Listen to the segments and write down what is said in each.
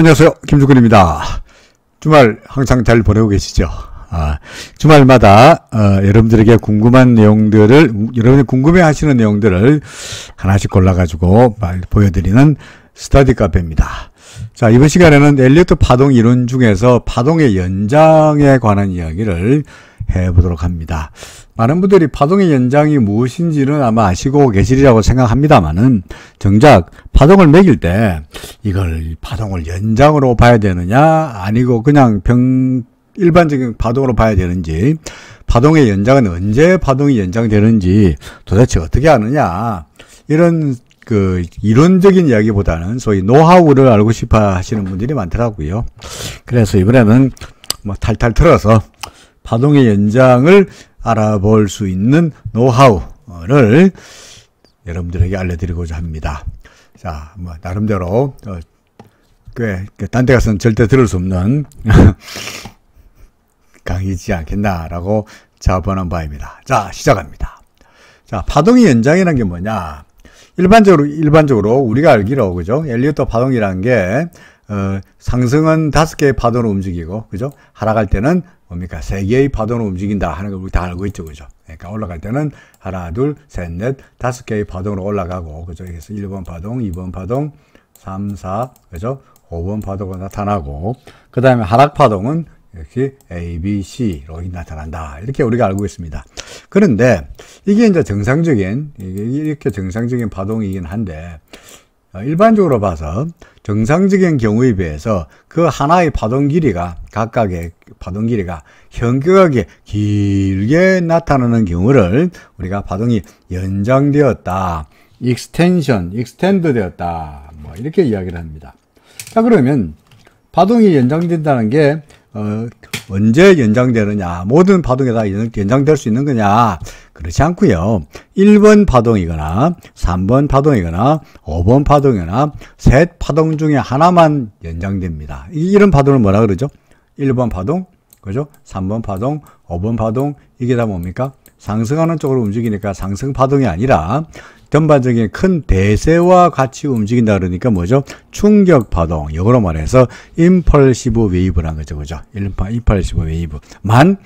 안녕하세요. 김주근입니다. 주말 항상 잘 보내고 계시죠? 주말마다 여러분들에게 궁금한 내용들을, 여러분이 궁금해 하시는 내용들을 하나씩 골라가지고 보여드리는 스터디 카페입니다. 자, 이번 시간에는 엘리어트 파동 이론 중에서 파동의 연장에 관한 이야기를 해보도록 합니다. 많은 분들이 파동의 연장이 무엇인지는 아마 아시고 계시리라고 생각합니다만은, 정작 파동을 매길 때 이걸 파동을 연장으로 봐야 되느냐, 아니고 그냥 일반적인 파동으로 봐야 되는지, 파동의 연장은 언제 파동이 연장되는지 도대체 어떻게 하느냐, 이런 이론적인 이야기보다는 소위 노하우를 알고 싶어 하시는 분들이 많더라고요. 그래서 이번에는 탈탈 털어서 파동의 연장을 알아볼 수 있는 노하우를 여러분들에게 알려드리고자 합니다. 자, 나름대로 꽤 딴 데 가서는 절대 들을 수 없는 강의지 않겠나라고 자본한 바입니다. 자, 시작합니다. 자, 파동의 연장이라는 게 뭐냐? 일반적으로 우리가 알기로, 그죠? 엘리어트 파동이라는 게 상승은 5개의 파동으로 움직이고, 그죠? 하락할 때는 뭡니까? 3개의 파동으로 움직인다 하는 걸 우리 다 알고 있죠, 그죠? 그러니까 올라갈 때는 하나, 둘, 셋, 넷, 5개의 파동으로 올라가고, 그죠? 그래서 1번 파동, 2번 파동, 3, 4, 그죠? 5번 파동으로 나타나고, 그 다음에 하락 파동은 역시 A, B, C로 나타난다. 이렇게 우리가 알고 있습니다. 그런데 이게 이제 이렇게 정상적인 파동이긴 한데, 일반적으로 봐서 정상적인 경우에 비해서 그 하나의 파동 길이가, 각각의 파동 길이가 현격하게 길게 나타나는 경우를 우리가 파동이 연장되었다, extend 되었다, 이렇게 이야기를 합니다. 자, 그러면 파동이 연장된다는 게 언제 연장되느냐, 모든 파동에 다 연장될 수 있는 거냐? 그렇지 않고요. 1번 파동이거나 3번 파동이거나 5번 파동이거나 셋 파동 중에 하나만 연장됩니다. 이런 파동을 뭐라 그러죠? 1번 파동, 그죠? 3번 파동, 5번 파동, 이게 다 뭡니까? 상승하는 쪽으로 움직이니까 상승 파동이 아니라 전반적인 큰 대세와 같이 움직인다 그러니까 뭐죠? 충격 파동. 이거로 말해서 임펄시브 웨이브라는 거죠. 그죠? 임펄시브 웨이브만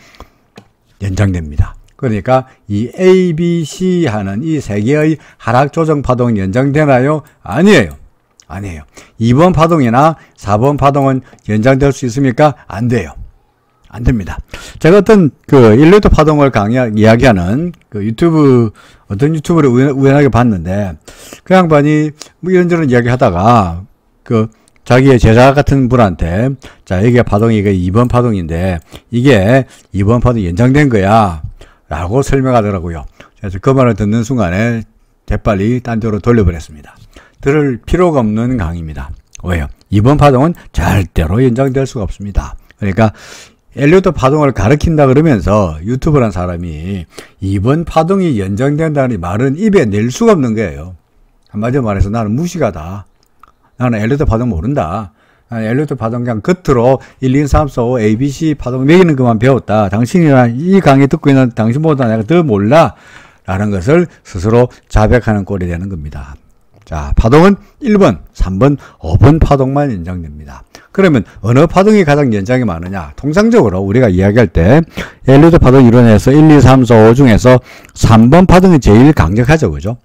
연장됩니다. 그러니까 이 A, B, C 하는 이 세 개의 하락 조정 파동이 연장되나요? 아니에요. 2번 파동이나 4번 파동은 연장될 수 있습니까? 안 돼요. 안 됩니다. 제가 어떤 엘리어트 파동을 이야기하는 어떤 유튜브를 우연하게 봤는데, 그 양반이 이런저런 이야기 하다가 자기의 제자 같은 분한테, 자, 여기가 파동이 2번 파동인데 이게 2번 파동이 연장된 거야 라고 설명하더라고요. 그래서 그 말을 듣는 순간에 재빨리 딴 데로 돌려버렸습니다. 들을 필요가 없는 강의입니다. 왜요? 2번 파동은 절대로 연장될 수가 없습니다. 그러니까 엘리어트 파동을 가르친다 그러면서 유튜브란 사람이 2번 파동이 연장된다는 말은 입에 낼 수가 없는 거예요. 한마디로 말해서 나는 무식하다. 나는 엘리어트 파동 모른다. 나는 엘리어트 파동 그냥 겉으로 1, 2, 3, 4, 5, A, B, C 파동 매기는 것만 배웠다. 당신이랑 이 강의 듣고 있는 당신보다 내가 더 몰라. 라는 것을 스스로 자백하는 꼴이 되는 겁니다. 자, 파동은 1번, 3번, 5번 파동만 연장됩니다. 그러면 어느 파동이 가장 연장이 많으냐? 통상적으로 우리가 이야기할 때 엘리어트 파동 이론에서 1, 2, 3, 4, 5 중에서 3번 파동이 제일 강력하죠. 그죠?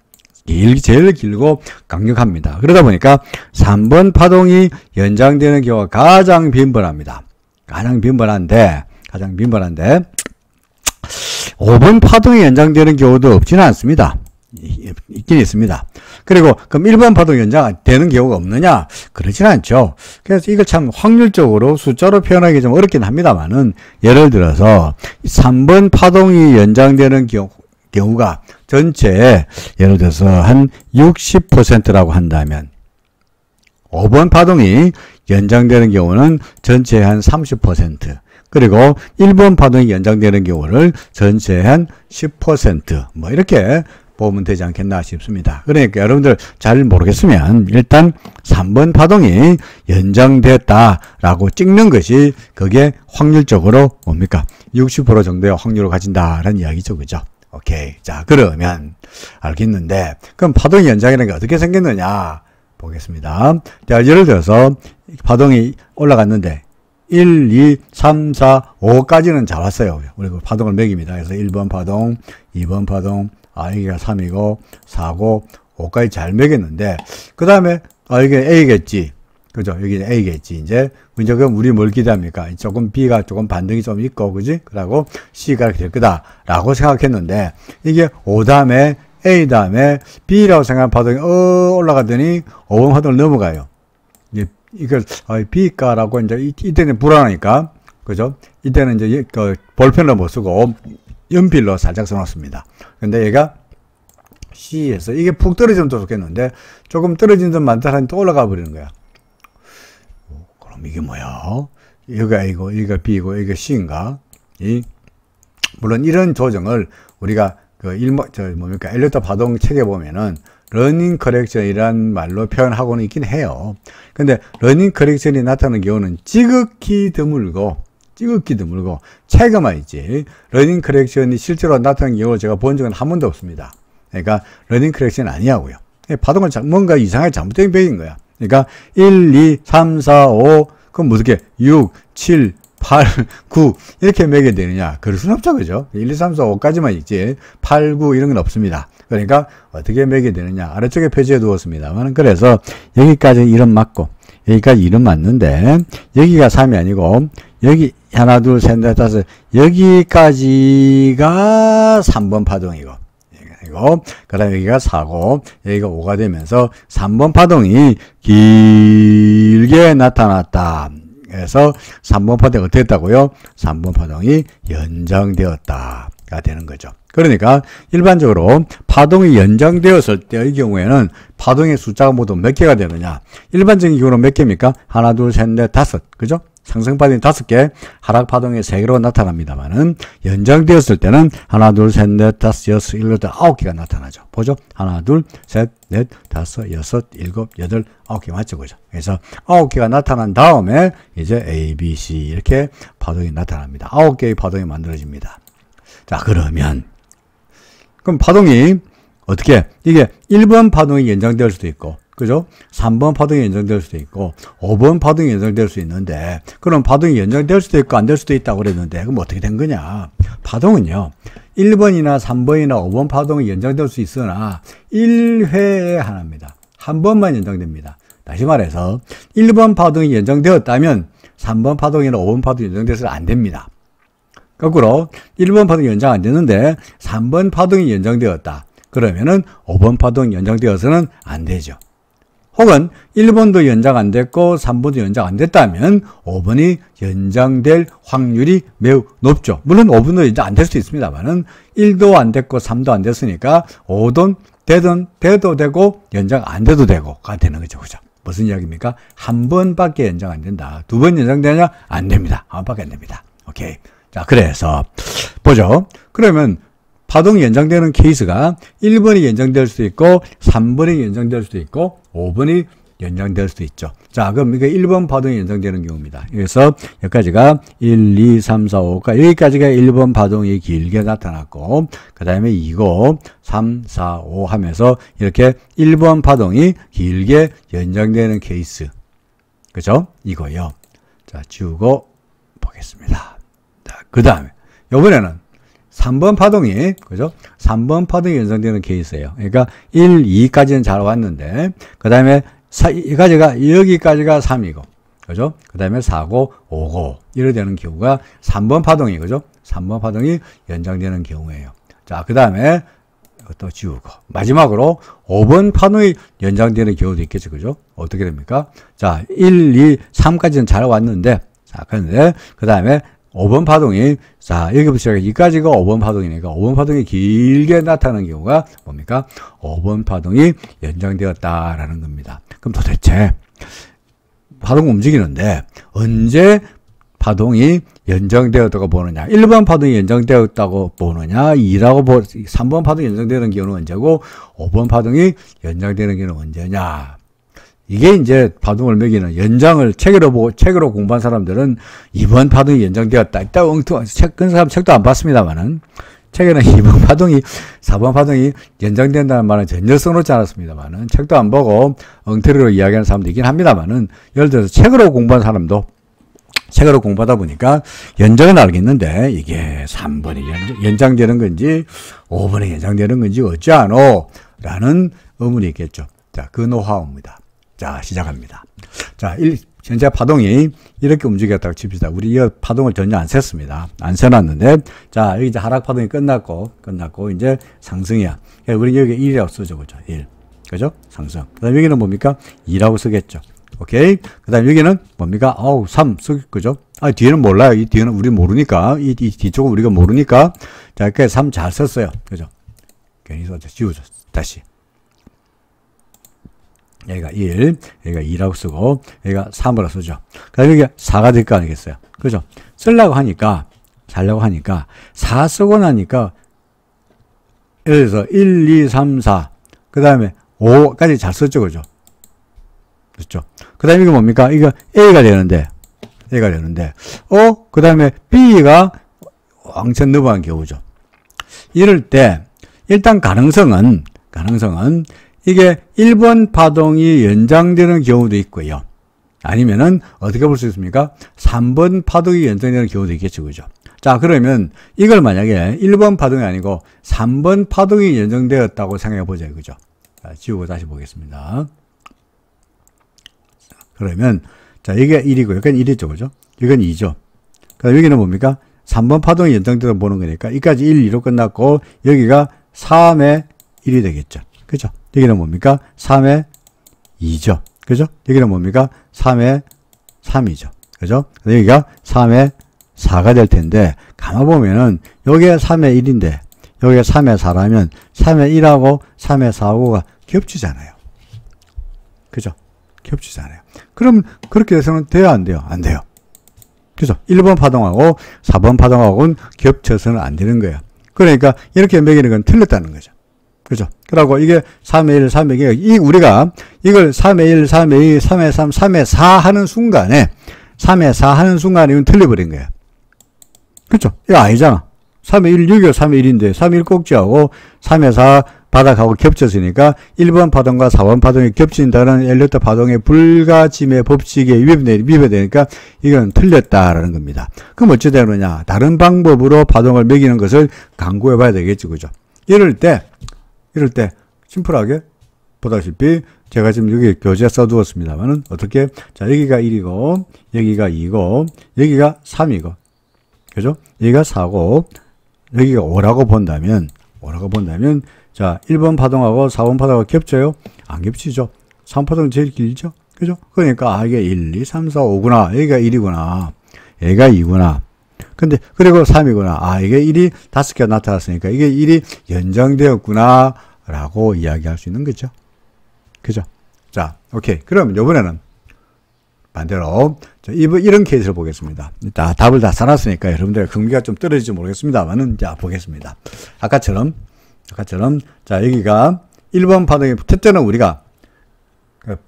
제일 길고 강력합니다. 그러다 보니까 3번 파동이 연장되는 경우가 가장 빈번합니다. 가장 빈번한데 5번 파동이 연장되는 경우도 없지는 않습니다. 있긴 있습니다. 그리고 그럼 1번 파동 연장 되는 경우가 없느냐? 그렇진 않죠. 그래서 이걸 참 확률적으로 숫자로 표현하기 좀 어렵긴 합니다만은, 예를 들어서 3번 파동이 연장되는 경우가 전체에 예를 들어서 한 60%라고 한다면, 5번 파동이 연장되는 경우는 전체의 한 30%, 그리고 1번 파동이 연장되는 경우를 전체의 한 10%, 이렇게 보면 되지 않겠나 싶습니다. 그러니까 여러분들 잘 모르겠으면 일단 3번 파동이 연장됐다라고 찍는 것이, 그게 확률적으로 뭡니까? 60% 정도의 확률을 가진다라는 이야기죠. 그죠? 오케이. 자, 그러면 알겠는데, 그럼 파동의 연장이라는 게 어떻게 생겼느냐? 보겠습니다. 자, 예를 들어서 파동이 올라갔는데 1, 2, 3, 4, 5까지는 잡았어요. 우리 파동을 매깁니다. 그래서 1번 파동, 2번 파동, 여기가 3이고 4고 5까지 잘 매겼는데 그 다음에 이게 A겠지. 그죠? 여기 A겠지. 이제 그럼 우리 뭘 기대합니까? 조금 B가 조금 반등이 좀 있고, 그지? 그러고 C가 이렇게 될 거다라고 생각했는데 이게 O 다음에 A 다음에 B라고 생각한 파동이 올라가더니 5번 파동을 넘어가요. 이걸 B가라고 이제 이때는 불안하니까, 그죠? 이때는 이제 그 볼펜으로 못 쓰고 연필로 살짝 써놨습니다. 근데 얘가 C에서 이게 푹 떨어지면 더 좋겠는데 조금 떨어진 듯 많다니 또 올라가 버리는 거야. 그럼 이게 뭐야? 여기가 A고 여기가 B고 여기가 C인가? 물론 이런 조정을 우리가 엘리어트 파동 책에 보면은 러닝 커렉션이란 말로 표현하고는 있긴 해요. 근데 러닝 커렉션이 나타나는 경우는 지극히 드물고 차이가만 있지. 러닝 커렉션이 실제로 나타나는 경우를 제가 본 적은 한 번도 없습니다. 그러니까 러닝 커렉션 아니하고요. 파동은 뭔가 이상하게 잘못된 배인 거야. 그러니까 1, 2, 3, 4, 5 그럼 어떻게 6, 7, 8, 9 이렇게 매게 되느냐? 그럴 수는 없죠. 그죠? 1, 2, 3, 4, 5까지만 있지 8, 9 이런 건 없습니다. 그러니까 어떻게 매게 되느냐? 아래쪽에 표시해 두었습니다만 그래서 여기까지 이름 맞고 여기까지 이름 맞는데 여기가 3이 아니고 여기 하나 둘 셋 넷 다섯 여기까지가 3번 파동이고 그 다음에 여기가 4고 여기가 5가 되면서 3번 파동이 길게 나타났다. 그래서 3번 파동이 어떻게 했다고요? 3번 파동이 연장되었다가 되는 거죠. 그러니까 일반적으로 파동이 연장되었을 때의 경우에는 파동의 숫자가 모두 몇 개가 되느냐? 일반적인 경우는 몇 개입니까? 하나, 둘, 셋, 넷, 다섯. 그죠? 상승파동이 5개, 하락파동이 3개로 나타납니다만은 연장되었을 때는 하나, 둘, 셋, 넷, 다섯, 여섯, 일곱, 여덟, 9개가 나타나죠. 보죠? 하나, 둘, 셋, 넷, 다섯, 여섯, 일곱, 여덟, 9개 맞죠? 그죠? 그래서 9개가 나타난 다음에 이제 A, B, C 이렇게 파동이 나타납니다. 9개의 파동이 만들어집니다. 자, 그럼 파동이 어떻게 이게 1번 파동이 연장될 수도 있고 그죠? 3번 파동이 연장될 수도 있고 5번 파동이 연장될 수 있는데 그럼 파동이 연장될 수도 있고 안 될 수도 있다고 그랬는데 그럼 어떻게 된 거냐? 파동은요 1번이나 3번이나 5번 파동이 연장될 수 있으나 1회에 하나입니다. 한 번만 연장됩니다. 다시 말해서 1번 파동이 연장되었다면 3번 파동이나 5번 파동이 연장돼서는 안 됩니다. 거꾸로 1번 파동이 연장 안 되는데 3번 파동이 연장되었다. 그러면은 5번 파동이 연장되어서는 안 되죠. 혹은 1번도 연장 안 됐고 3번도 연장 안 됐다면 5번이 연장될 확률이 매우 높죠. 물론 5번도 연장 안 될 수도 있습니다만은 1도 안 됐고 3도 안 됐으니까 5도 돼도 되고 연장 안 돼도 되고가 되는 거죠. 그죠? 무슨 이야기입니까? 한 번밖에 연장 안 된다. 2번 연장되냐? 안 됩니다. 한 번밖에 안 됩니다. 오케이. 자, 그래서 보죠. 그러면 파동이 연장되는 케이스가 1번이 연장될 수도 있고 3번이 연장될 수도 있고 5번이 연장될 수도 있죠. 자, 그럼 이게 1번 파동이 연장되는 경우입니다. 그래서 여기까지가 1, 2, 3, 4, 5가 여기까지가 1번 파동이 길게 나타났고 그 다음에 2고 3, 4, 5 하면서 이렇게 1번 파동이 길게 연장되는 케이스. 그죠? 이거요. 자, 지우고 보겠습니다. 자, 그 다음에 이번에는 3번 파동이, 그죠? 3번 파동이 연장되는 케이스예요. 그러니까 1, 2까지는 잘 왔는데, 그 다음에 여기까지가 3이고, 그죠? 그 다음에 4고, 5고, 이래 되는 경우가 3번 파동이, 그죠? 3번 파동이 연장되는 경우예요. 자, 그 다음에 또 지우고, 마지막으로 5번 파동이 연장되는 경우도 있겠죠, 그죠? 어떻게 됩니까? 자, 1, 2, 3까지는 잘 왔는데, 자, 그런데, 그 다음에 5번 파동이, 자, 여기부터 시작해. 여기까지가 5번 파동이니까 5번 파동이 길게 나타나는 경우가 뭡니까? 5번 파동이 연장되었다라는 겁니다. 그럼 도대체 파동 움직이는데 언제 파동이 연장되었다고 보느냐? 1번 파동이 연장되었다고 보느냐? 3번 파동이 연장되는 경우는 언제고 5번 파동이 연장되는 경우는 언제냐? 이게 이제 파동을 매기는 연장을 책으로 공부한 사람들은 2번 파동이 연장되었다. 이따 엉뚱한 큰 사람 책도 안 봤습니다만은 책에는 2번 파동이 4번 파동이 연장된다는 말은 전혀 써놓지 않았습니다만은 책도 안 보고 엉터리로 이야기하는 사람도 있긴 합니다만은 예를 들어서 책으로 공부한 사람도 책으로 공부하다 보니까 연장은 알겠는데 이게 3번이 연장되는 건지 5번이 연장되는 건지 어찌하노? 라는 의문이 있겠죠. 자, 그 노하우입니다. 자, 시작합니다. 자, 현재 파동이 이렇게 움직였다고 칩시다. 우리 이 파동을 전혀 안 셌습니다. 안 세놨는데, 자, 여기 이제 하락 파동이 끝났고, 이제 상승이야. 그러니까 우리 여기 1이라고 쓰죠. 그죠? 1. 그죠? 상승. 그 다음 여기는 뭡니까? 2라고 쓰겠죠. 오케이. 그 다음 여기는 뭡니까? 3 그죠? 뒤에는 몰라요. 이 뒤에는 우리 모르니까. 이 뒤쪽은 우리가 모르니까. 자, 이렇게 3 잘 썼어요. 그죠? 괜히 썼죠. 지우죠. 다시. 여기가 1, 여기가 2라고 쓰고, 여기가 3으로 쓰죠. 그 다음에 여기가 4가 될 거 아니겠어요? 그죠? 쓰려고 하니까, 4 쓰고 나니까, 예를 들어서 1, 2, 3, 4, 그 다음에 5까지 잘 썼죠. 그죠? 그렇죠. 그 다음에 이거 뭡니까? 이거 A가 되는데, 그 다음에 B가 왕천 넘어간 경우죠. 이럴 때, 일단 가능성은, 이게 1번 파동이 연장되는 경우도 있고요. 아니면은, 어떻게 볼 수 있습니까? 3번 파동이 연장되는 경우도 있겠죠. 그죠? 자, 그러면 이걸 만약에 1번 파동이 아니고 3번 파동이 연장되었다고 생각해 보죠. 그죠? 자, 지우고 다시 보겠습니다. 그러면, 자, 이게 1이고, 여기는 1이죠. 그죠? 이건 2죠. 그 다음 여기는 뭡니까? 3번 파동이 연장되어 보는 거니까, 여기까지 1, 2로 끝났고, 여기가 3의 1이 되겠죠. 그죠? 여기는 뭡니까? 3의 2죠. 그죠? 여기는 뭡니까? 3의 3이죠. 그죠? 여기가 3의 4가 될 텐데, 가만보면은, 여기가 3의 1인데, 여기가 3의 4라면, 3의 1하고 3의 4하고가 겹치잖아요. 그죠? 겹치잖아요. 그럼 그렇게 해서는 돼요, 안 돼요? 안 돼요. 그죠? 1번 파동하고 4번 파동하고는 겹쳐서는 안 되는 거예요. 그러니까 이렇게 매기는 건 틀렸다는 거죠. 그죠? 그러고 이게 3의 1, 3의 2, 우리가 이걸 3의 1, 3의 2, 3의 3, 3의 4 하는 순간에 3의 4 하는 순간에 이건 틀려버린 거예요. 그죠? 이거 아니잖아. 3의 1, 6이가 3의 1인데 3의 1 꼭지하고 3의 4 바닥하고 겹쳤으니까 1번 파동과 4번 파동이 겹친다는 엘리어트 파동의 불가침의 법칙에 위배되니까 이건 틀렸다라는 겁니다. 그럼 어찌 되느냐? 다른 방법으로 파동을 매기는 것을 강구해 봐야 되겠죠. 그죠? 이럴 때 심플하게 보다시피 제가 지금 여기 교재 써두었습니다만은 어떻게? 자, 여기가 1이고 여기가 2고 여기가 3이고 그죠? 여기가 4고 여기가 5라고 본다면 자, 1번 파동하고 4번 파동하고 겹쳐요? 안 겹치죠. 3파동은 제일 길죠? 그죠? 그러니까, 이게 1, 2, 3, 4, 5구나. 여기가 1이구나. 여기가 2구나. 근데, 그리고 3이구나. 이게 1이 5개가 나타났으니까, 이게 1이 연장되었구나. 라고 이야기할 수 있는 거죠. 그죠? 자, 오케이. 그럼, 요번에는 반대로, 자, 이런 케이스를 보겠습니다. 답을 다 써놨으니까, 여러분들 흥미가 좀 떨어질지 모르겠습니다만은, 자, 보겠습니다. 아까처럼, 자, 여기가 1번 파동의, 첫째는 우리가,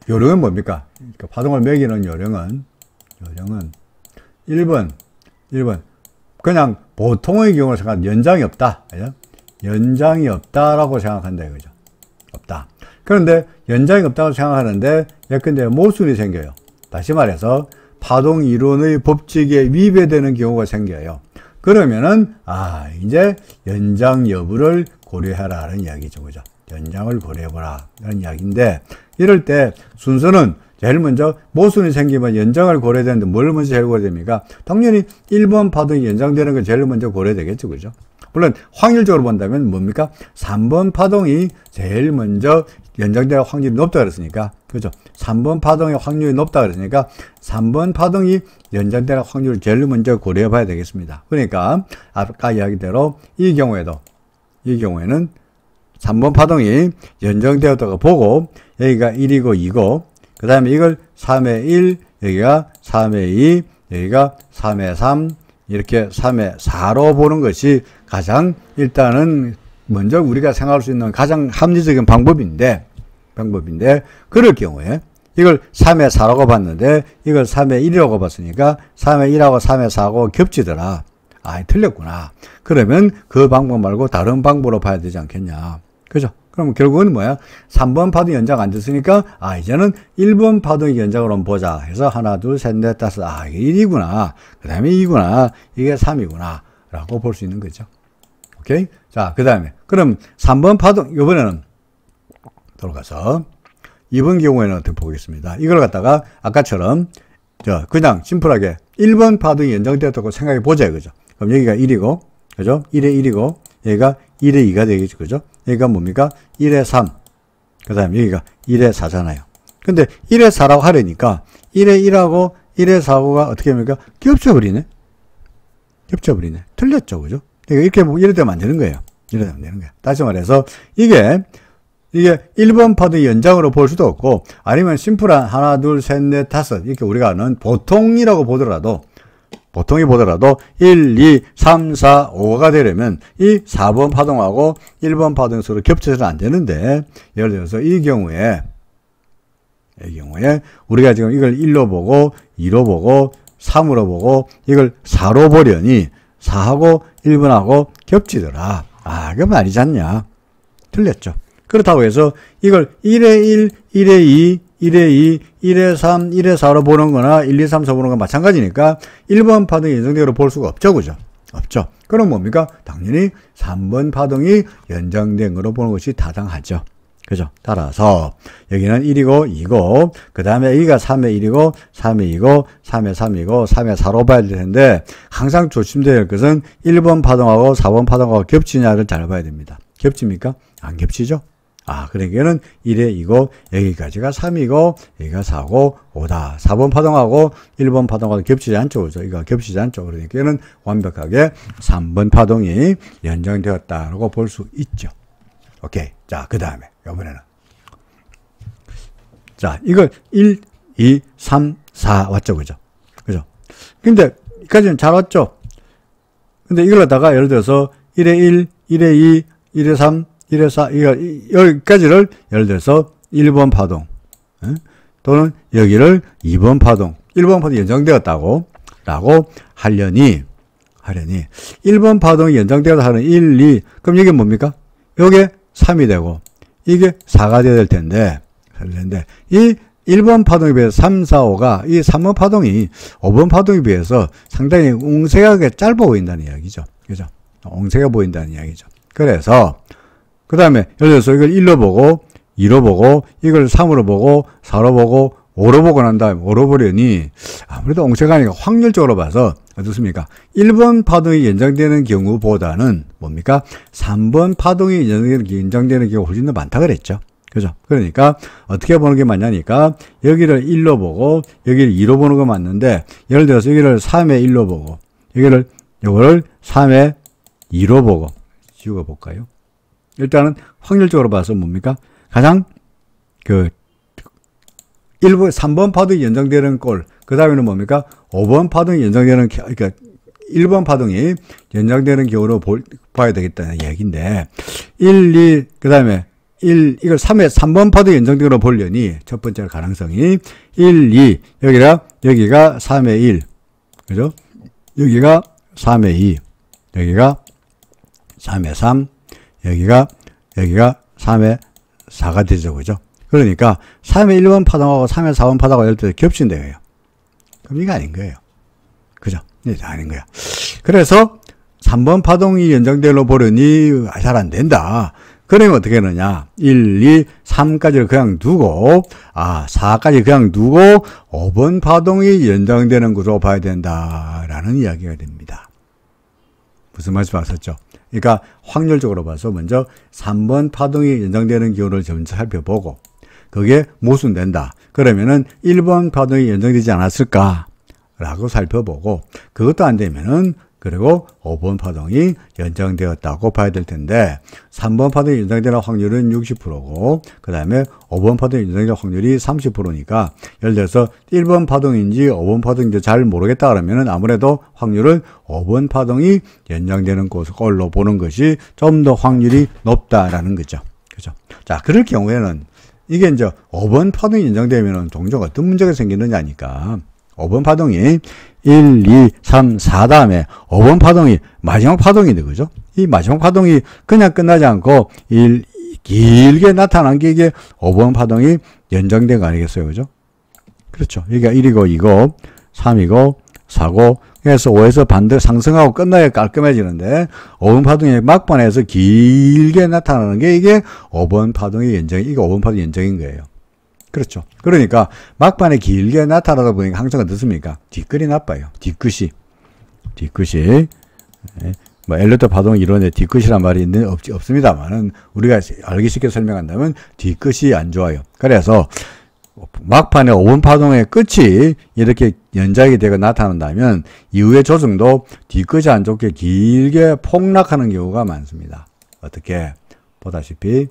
요령은 뭡니까? 파동을 매기는 요령은 1번. 그냥 보통의 경우를 생각하면 연장이 없다. 그죠? 연장이 없다라고 생각한다. 이거죠. 없다. 그런데 연장이 없다고 생각하는데, 예컨대 모순이 생겨요. 다시 말해서, 파동 이론의 법칙에 위배되는 경우가 생겨요. 그러면은, 이제 연장 여부를 고려해라라는 이야기죠. 그죠? 연장을 고려해보라. 라는 이야기인데, 이럴 때 순서는 제일 먼저 모순이 생기면 연장을 고려해야 되는데 뭘 먼저 제일 고려해야 됩니까? 당연히 1번 파동이 연장되는 걸 제일 먼저 고려해야 되겠죠. 그죠? 물론 확률적으로 본다면 뭡니까? 3번 파동이 제일 먼저 연장될 확률이 높다 그랬으니까. 그죠? 3번 파동의 확률이 높다 그랬으니까 3번 파동이 연장될 확률을 제일 먼저 고려해 봐야 되겠습니다. 그러니까 아까 이야기대로 이 경우에는 3번 파동이 연장되었다고 보고 여기가 1이고 2고 그 다음에 이걸 3의 1, 여기가 3의 2, 여기가 3의 3 이렇게 3의 4로 보는 것이 가장 일단은 먼저 우리가 생각할 수 있는 가장 합리적인 방법인데 그럴 경우에 이걸 3의 4라고 봤는데 이걸 3의 1이라고 봤으니까 3의 1하고 3의 4하고 겹치더라. 틀렸구나. 그러면 그 방법 말고 다른 방법으로 봐야 되지 않겠냐. 그죠? 그럼 결국은 뭐야? 3번 파동 연장 안 됐으니까, 이제는 1번 파동 연장으로 한번 보자 해서 하나, 둘, 셋, 넷, 다섯, 이게 1이구나. 그 다음에 2구나. 이게 3이구나. 라고 볼 수 있는 거죠. 오케이? 자, 그 다음에. 그럼 3번 파동, 이번에는 돌아가서 2번 경우에는 어떻게 보겠습니다. 이걸 갖다가 아까처럼, 그냥 심플하게 1번 파동이 연장되었다고 생각해 보자. 그죠? 그럼 여기가 1이고, 그죠? 1에 1이고, 여기가 1에 2가 되겠죠. 그죠? 여기가 뭡니까? 1에 3. 그 다음에 여기가 1에 4잖아요. 근데 1에 4라고 하려니까 1에 1하고 1에 4하고가 어떻게 합니까? 겹쳐버리네. 겹쳐버리네. 틀렸죠. 그죠? 그러니까 이렇게 되면 안 되는 거예요. 이렇게 되면 안 되는 거예요. 다시 말해서 이게 1번 파동의 연장으로 볼 수도 없고 아니면 심플한 하나, 둘, 셋, 넷, 다섯 이렇게 우리가 아는 보통이라고 보더라도 보통이 보더라도 1, 2, 3, 4, 5가 되려면 이 4번 파동하고 1번 파동이 서로 겹쳐서는 안 되는데 예를 들어서 이 경우에 우리가 지금 이걸 1로 보고 2로 보고 3으로 보고 이걸 4로 보려니 4하고 1번하고 겹치더라. 그건 아니지 않냐. 틀렸죠. 그렇다고 해서 이걸 1에 1, 1에 2, 1에 2, 1에 3, 1에 4로 보는 거나 1, 2, 3, 4 보는 건 마찬가지니까 1번 파동이 연장대로 볼 수가 없죠. 그죠? 없죠. 그럼 뭡니까? 당연히 3번 파동이 연장된 거로 보는 것이 타당하죠. 그죠? 따라서 여기는 1이고 2고 그 다음에 여기가 3에 1이고 3에 2고 3에 3이고 3에 4로 봐야 될 텐데 항상 조심되어야 할 것은 1번 파동하고 4번 파동하고 겹치냐를 잘 봐야 됩니다. 겹칩니까? 안 겹치죠? 그러니까는 1에 2고, 여기까지가 3이고, 여기가 4고, 5다. 4번 파동하고 1번 파동하고 겹치지 않죠. 그죠? 이거 겹치지 않죠. 그러니까는 완벽하게 3번 파동이 연장되었다라고 볼 수 있죠. 오케이. 자, 그 다음에, 이번에는. 자, 이걸 1, 2, 3, 4 왔죠. 그죠? 그죠? 근데, 여기까지는 잘 왔죠? 근데 이걸 갖다가 예를 들어서 1에 1, 1에 2, 1에 3, 1에 4, 여기까지를 예를 들어서 1번 파동, 또는 여기를 2번 파동, 1번 파동이 연장되었다고, 라고 하려니, 1번 파동이 연장되어서 하는 1, 2, 그럼 이게 뭡니까? 요게 3이 되고, 이게 4가 되어야 될 텐데, 이 1번 파동에 비해서 3, 4, 5가 이 3번 파동이 5번 파동에 비해서 상당히 웅생하게 짧아 보인다는 이야기죠. 그죠? 웅생해 보인다는 이야기죠. 그래서, 그 다음에, 예를 들어서 이걸 1로 보고, 2로 보고, 이걸 3으로 보고, 4로 보고, 5로 보고 난 다음에 5로 보려니, 아무래도 옹세가니까 확률적으로 봐서, 어떻습니까? 1번 파동이 연장되는 경우보다는, 뭡니까? 3번 파동이 연장되는 경우가 훨씬 더 많다 그랬죠. 그죠? 그러니까, 어떻게 보는 게 맞냐니까, 여기를 1로 보고, 여기를 2로 보는 거 맞는데, 예를 들어서 여기를 3에 1로 보고, 요거를 3에 2로 보고, 지우가 볼까요? 일단은 확률적으로 봐서 뭡니까? 가장 3번 파동이 연장되는 꼴, 그 다음에는 뭡니까? 5번 파동이 연장되는, 그러니까 1번 파동이 연장되는 경우로 봐야 되겠다는 얘기인데, 1, 2, 그 다음에 이걸 3번 파동이 연장되는 걸로 보려니, 첫 번째 가능성이 1, 2, 여기가 3에 1, 그죠? 여기가 3에 2, 여기가 3에 3, 여기가 3에 4가 되죠. 그죠? 그러니까 3에 1번 파동하고 3에 4번 파동하고 이럴 때 겹친대요. 그럼 이거 아닌 거예요. 그죠? 이게 아닌 거야. 그래서 3번 파동이 연장되로 보려니 잘 안 된다. 그러면 어떻게 하느냐? 1, 2, 3까지를 그냥 두고 4까지 그냥 두고 5번 파동이 연장되는 것으로 봐야 된다라는 이야기가 됩니다. 무슨 말씀 하셨죠? 그러니까 확률적으로 봐서 먼저 3번 파동이 연장되는 경우를 먼저 살펴보고 그게 모순된다. 그러면은 1번 파동이 연장되지 않았을까라고 살펴보고 그것도 안 되면은 그리고 5번 파동이 연장되었다고 봐야 될 텐데 3번 파동이 연장되는 확률은 60%고 그 다음에 5번 파동이 연장되는 확률이 30%니까 예를 들어서 1번 파동인지 5번 파동인지 잘 모르겠다 그러면은 아무래도 확률은 5번 파동이 연장되는 걸로 보는 것이 좀 더 확률이 높다라는 거죠. 그죠? 자, 그럴 경우에는 이게 이제 5번 파동이 연장되면은 종종 어떤 문제가 생기느냐니까 5번 파동이 1, 2, 3, 4 다음에 5번 파동이 마지막 파동인데, 그죠? 이 마지막 파동이 그냥 끝나지 않고 길게 나타난 게 이게 5번 파동이 연장된 거 아니겠어요? 그죠? 그렇죠. 여기가 1이고 2고 3이고 4고 그래서 5에서 반대 상승하고 끝나야 깔끔해지는데 5번 파동의 막판에서 길게 나타나는 게 이게 5번 파동의 연장이, 이게 5번 파동 연장인 거예요. 그렇죠. 그러니까 막판에 길게 나타나다 보니까 항상 어떻습니까? 뒷끝이 나빠요. 뒷끝이. 뭐 엘리베이터 파동 이론에 뒤끝이란 말이 없습니다만은 우리가 알기 쉽게 설명한다면 뒤끝이 안 좋아요. 그래서 막판에 5번 파동의 끝이 이렇게 연장이 되고 나타난다면 이후의 조정도 뒤끝이 안 좋게 길게 폭락하는 경우가 많습니다. 어떻게? 보다시피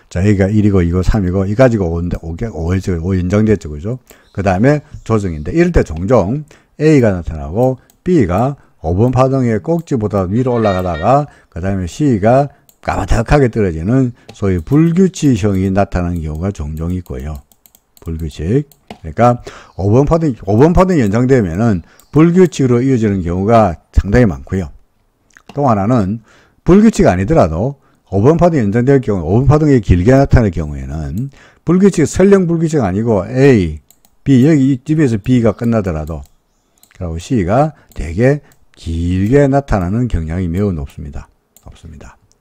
자, 여기가 1이고 2고 3이고 이 가지고 5 연장됐죠. 그죠? 그 다음에 조정인데 이럴 때 종종 A가 나타나고 B가 5번 파동의 꼭지보다 위로 올라가다가 그 다음에 C가 까마득하게 떨어지는 소위 불규칙형이 나타나는 경우가 종종 있고요. 불규칙. 그러니까 5번 파동이 연장되면은 불규칙으로 이어지는 경우가 상당히 많고요. 또 하나는 불규칙이 아니더라도 5번 파동이 연장될 경우, 5번 파동이 길게 나타날 경우에는 불규칙, 설령 불규칙 아니고 A, B, 여기 이 집에서 B가 끝나더라도 그리고 C가 되게 길게 나타나는 경향이 매우 높습니다.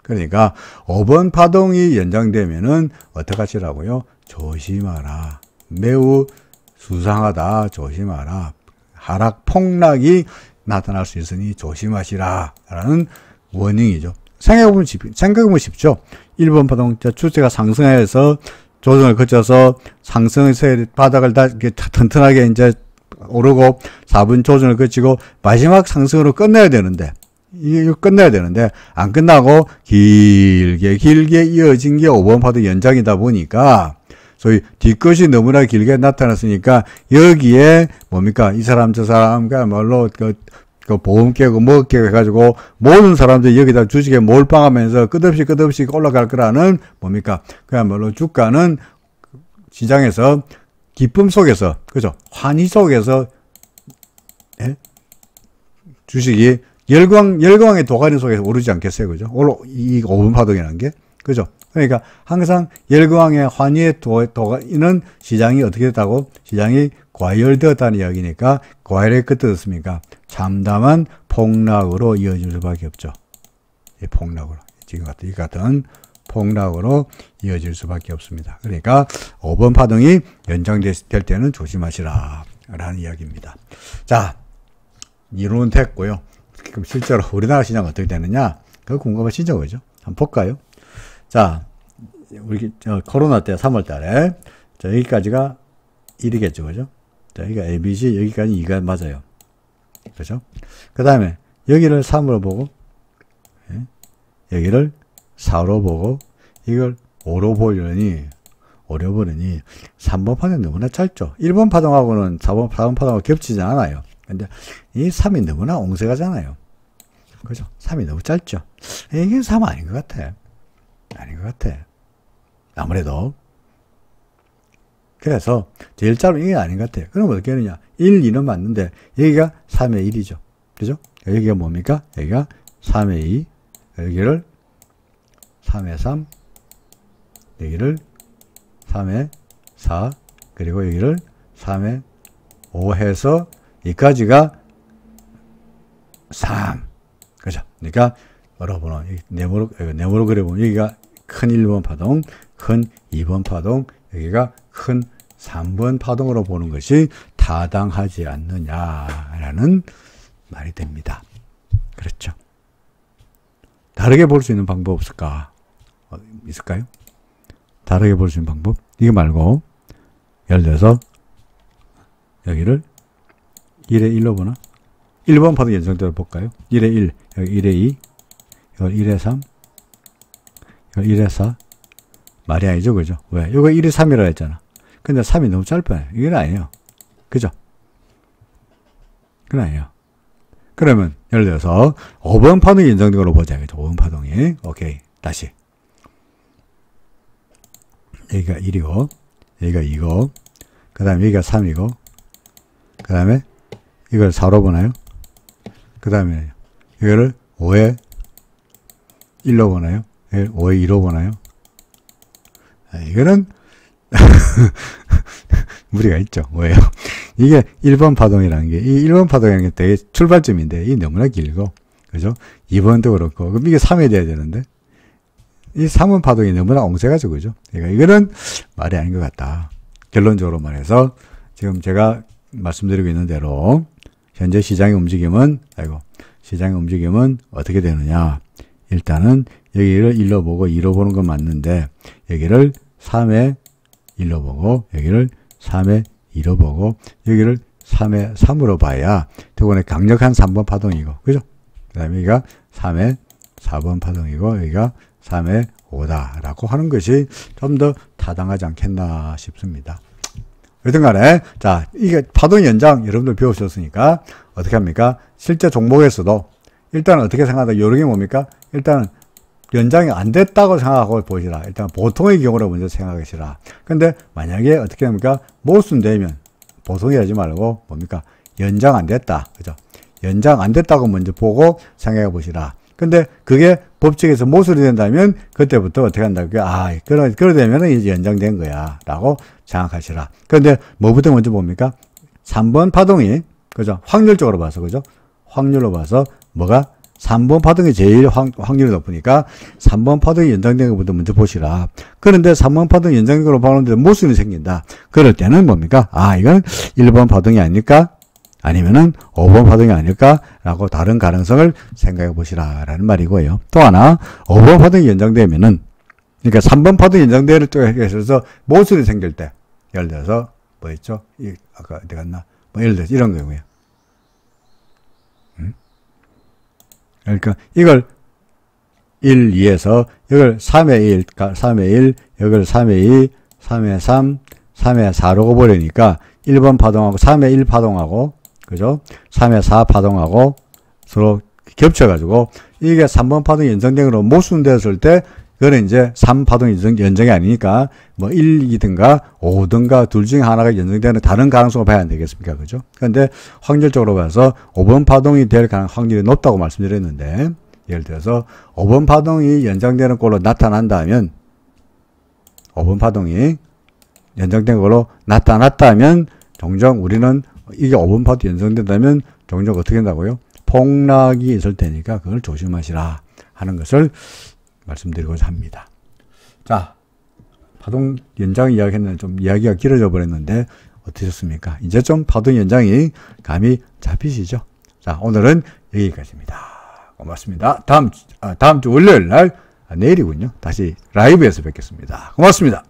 그러니까 5번 파동이 연장되면은 어떡하시라고요? 조심하라. 매우 수상하다. 조심하라. 하락 폭락이 나타날 수 있으니 조심하시라. 라는 워닝이죠. 생각해보면 쉽죠. 1번 파동, 주체가 상승해서 조정을 거쳐서 상승세 바닥을 다 이렇게 튼튼하게 이제 오르고 4분 조정을 거치고 마지막 상승으로 끝내야 되는데, 이거 끝내야 되는데, 안 끝나고 길게 이어진 게 5번 파동 연장이다 보니까, 소위 뒤끝이 너무나 길게 나타났으니까, 여기에 뭡니까? 이 사람, 저 사람, 그야말로 그 보험 깨고 뭐 깨고 해가지고 모든 사람들이 여기다 주식에 몰빵하면서 끝없이 올라갈 거라는 뭡니까? 그야말로 주가는 시장에서 기쁨 속에서, 그죠? 환희 속에서, 예? 주식이 열광의 도가니 속에서 오르지 않겠어요? 그죠? 이 5분 파동이라는 게. 그죠? 그러니까 항상 열광의 환희의 도가니는 시장이 어떻게 됐다고? 시장이 과열되었다는 이야기니까 과열의 끝이 어떻습니까? 참담한 폭락으로 이어질 수밖에 없죠. 이 폭락으로. 지금 같은 폭락으로 이어질 수밖에 없습니다. 그러니까 5번 파동이 연장될 때는 조심하시라 라는 이야기입니다. 자, 이론은 됐고요. 그럼 실제로 우리나라 시장 어떻게 되느냐? 그거 궁금하시죠? 그죠? 한번 볼까요? 자, 우리 코로나 때 3월 달에 자, 여기까지가 1이겠죠. 그죠? 자, 여기가 ABC, 여기까지 2가 맞아요. 그죠? 그 다음에 여기를 3으로 보고 여기를 4로 보고 이걸 5로 보려니 3번 파동 너무나 짧죠. 1번 파동하고는 4번 파동하고 겹치지 않아요. 근데 이 3이 너무나 옹색하잖아요. 그죠? 3이 너무 짧죠. 이게 3 아닌 것 같아. 아무래도. 그래서 제일 짧은 이게 아닌 것 같아요. 그럼 어떻게 하느냐? 1, 2는 맞는데 여기가 3의 1이죠. 그죠? 여기가 뭡니까? 여기가 3의 2, 여기를 3의 3, 여기를 3의 4, 그리고 여기를 3의 5 해서 여기까지가 3. 그죠? 그러니까 여러분은 네모로 그려보면 여기가 큰 1번 파동, 큰 2번 파동, 여기가 큰 3번 파동으로 보는 것이 타당하지 않느냐라는 말이 됩니다. 그렇죠. 다르게 볼 수 있는 방법 없을까? 있을까요? 다르게 볼 수 있는 방법? 이거 말고 예를 들어서 여기를 1의 1로 보나? 1번 파동 연장대로 볼까요? 1의 1, 여기 1의 2, 이걸 1의 3, 이걸 1의 4. 말이 아니죠, 그죠? 왜? 이거 1의 3이라 했잖아. 근데 3이 너무 짧아요. 이건 아니에요. 그죠? 그건 아니에요. 그러면, 예를 들어서, 5번 파동이 연장된 걸로 보자. 그죠? 5번 파동이. 오케이. 다시. 여기가 1이고, 여기가 2고, 그 다음에 여기가 3이고, 그 다음에 이걸 4로 보나요? 그 다음에 이거를 5에 1로 보나요? 5에 2로 보나요? 이거는 무리가 있죠. 뭐예요? 이게 1번 파동이라는 게, 이 1번 파동이라는 게 되게 출발점인데, 이 너무나 길고, 그죠? 2번도 그렇고, 그럼 이게 3이 돼야 되는데, 이 3번 파동이 너무나 옹세가지고, 그죠? 그러니까 이거는 말이 아닌 것 같다. 결론적으로 말해서, 지금 제가 말씀드리고 있는 대로, 현재 시장의 움직임은 어떻게 되느냐. 일단은 여기를 1로 보고 2로 보는 건 맞는데, 여기를 3에 1로 보고, 여기를 3에 2로 보고, 여기를 3에 3으로 봐야, 대본에 강력한 3번 파동이고, 그죠? 그 다음에 여기가 3에 4번 파동이고, 여기가 3에 5다라고 하는 것이 좀 더 타당하지 않겠나 싶습니다. 여튼 간에, 자, 이게 파동 연장 여러분들 배우셨으니까, 어떻게 합니까? 실제 종목에서도, 일단 어떻게 생각하다, 요런 게 뭡니까? 일단은, 연장이 안 됐다고 생각하고 보시라. 일단 보통의 경우로 먼저 생각하시라. 근데 만약에 어떻게 합니까? 모순되면, 보통이 하지 말고, 뭡니까? 연장 안 됐다. 그죠? 연장 안 됐다고 먼저 보고 생각해 보시라. 근데 그게 법칙에서 모순이 된다면 그때부터 어떻게 한다고요? 아, 그러되면 이제 연장된 거야. 라고 생각하시라. 그런데 뭐부터 먼저 봅니까? 3번 파동이, 그죠? 확률적으로 봐서, 그죠? 확률로 봐서 뭐가? 3번 파동이 제일 확률이 높으니까 3번 파동이 연장된 것부터 먼저 보시라. 그런데 3번 파동이 연장된 걸로 보는데 모순이 생긴다. 그럴 때는 뭡니까? 아, 이건 1번 파동이 아닐까? 아니면은 5번 파동이 아닐까라고 다른 가능성을 생각해 보시라라는 말이고요. 또 하나 5번 파동이 연장되면은, 그러니까 3번 파동이 연장되는 쪽에 있어서 모순이 생길 때, 예를 들어서 뭐 있죠? 아까 어디 갔나? 뭐 예를 들어서 이런 경우에요. 그러니까 이걸 1, 2에서 이걸 3에 1, 3에 1, 이걸 3에 2, 3에 3, 3에 4로 버리니까 1번 파동하고 3에 1 파동하고, 그죠? 3에 4 파동하고 서로 겹쳐가지고 이게 3번 파동이 연장된 걸로 모순되었을 때, 그거는 이제 3파동 연장이 아니니까 뭐 1이든가 5든가 둘 중에 하나가 연장되는 다른 가능성을 봐야 안 되겠습니까? 그죠? 그런데 확률적으로 봐서 5번 파동이 될 확률이 높다고 말씀드렸는데, 예를 들어서 5번 파동이 연장되는 걸로 나타난다면, 5번 파동이 연장된 걸로 나타났다면 종종 우리는 이게 5번 파동이 연장된다면 종종 어떻게 된다고요? 폭락이 있을 테니까 그걸 조심하시라 하는 것을 말씀드리고자 합니다. 자, 파동 연장 이야기 했는데 좀 이야기가 길어져 버렸는데 어떠셨습니까? 이제 좀 파동 연장이 감이 잡히시죠? 자, 오늘은 여기까지입니다. 고맙습니다. 다음 주 월요일 날, 내일이군요. 다시 라이브에서 뵙겠습니다. 고맙습니다.